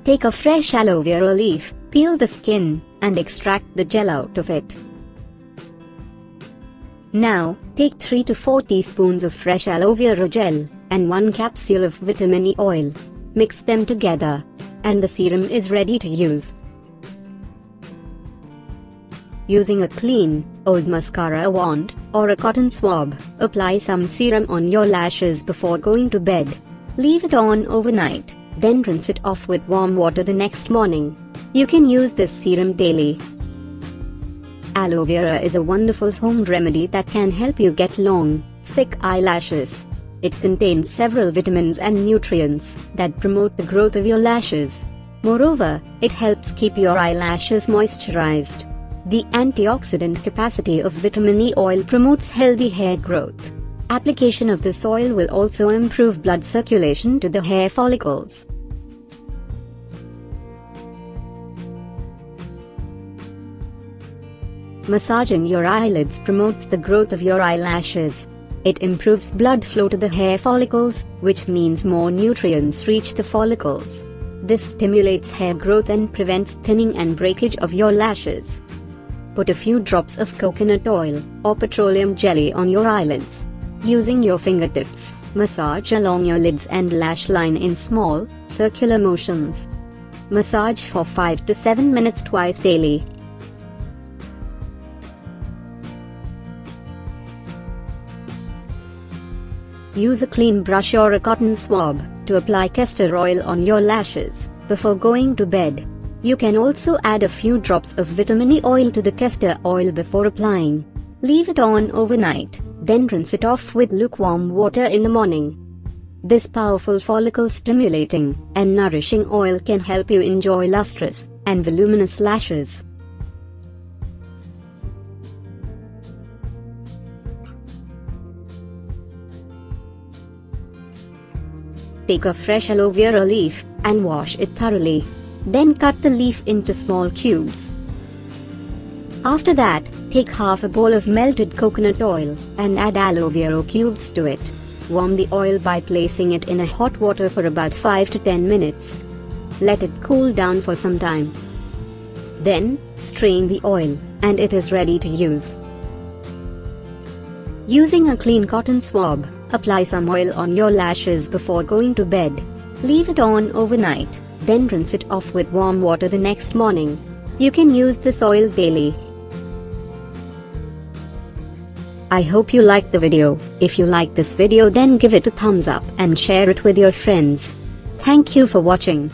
Take a fresh aloe vera leaf, peel the skin, and extract the gel out of it. Now, take 3 to 4 teaspoons of fresh aloe vera gel, and 1 capsule of vitamin E oil. Mix them together, and the serum is ready to use. Using a clean, old mascara wand, or a cotton swab, apply some serum on your lashes before going to bed. Leave it on overnight, then rinse it off with warm water the next morning. You can use this serum daily. Aloe vera is a wonderful home remedy that can help you get long, thick eyelashes. It contains several vitamins and nutrients that promote the growth of your lashes. Moreover, it helps keep your eyelashes moisturized. The antioxidant capacity of vitamin E oil promotes healthy hair growth. Application of this oil will also improve blood circulation to the hair follicles. Massaging your eyelids promotes the growth of your eyelashes. It improves blood flow to the hair follicles, which means more nutrients reach the follicles. This stimulates hair growth and prevents thinning and breakage of your lashes. Put a few drops of coconut oil or petroleum jelly on your eyelids. Using your fingertips, massage along your lids and lash line in small, circular motions. Massage for 5 to 7 minutes twice daily. Use a clean brush or a cotton swab to apply castor oil on your lashes before going to bed. You can also add a few drops of vitamin E oil to the castor oil before applying. Leave it on overnight, then rinse it off with lukewarm water in the morning. This powerful follicle-stimulating and nourishing oil can help you enjoy lustrous and voluminous lashes. Take a fresh aloe vera leaf and wash it thoroughly. Then cut the leaf into small cubes. After that, take half a bowl of melted coconut oil and add aloe vera cubes to it. Warm the oil by placing it in a hot water for about 5 to 10 minutes. Let it cool down for some time. Then, strain the oil, and it is ready to use. Using a clean cotton swab, apply some oil on your lashes before going to bed. Leave it on overnight, then rinse it off with warm water the next morning. You can use this oil daily. I hope you liked the video. If you like this video, then give it a thumbs up and share it with your friends. Thank you for watching.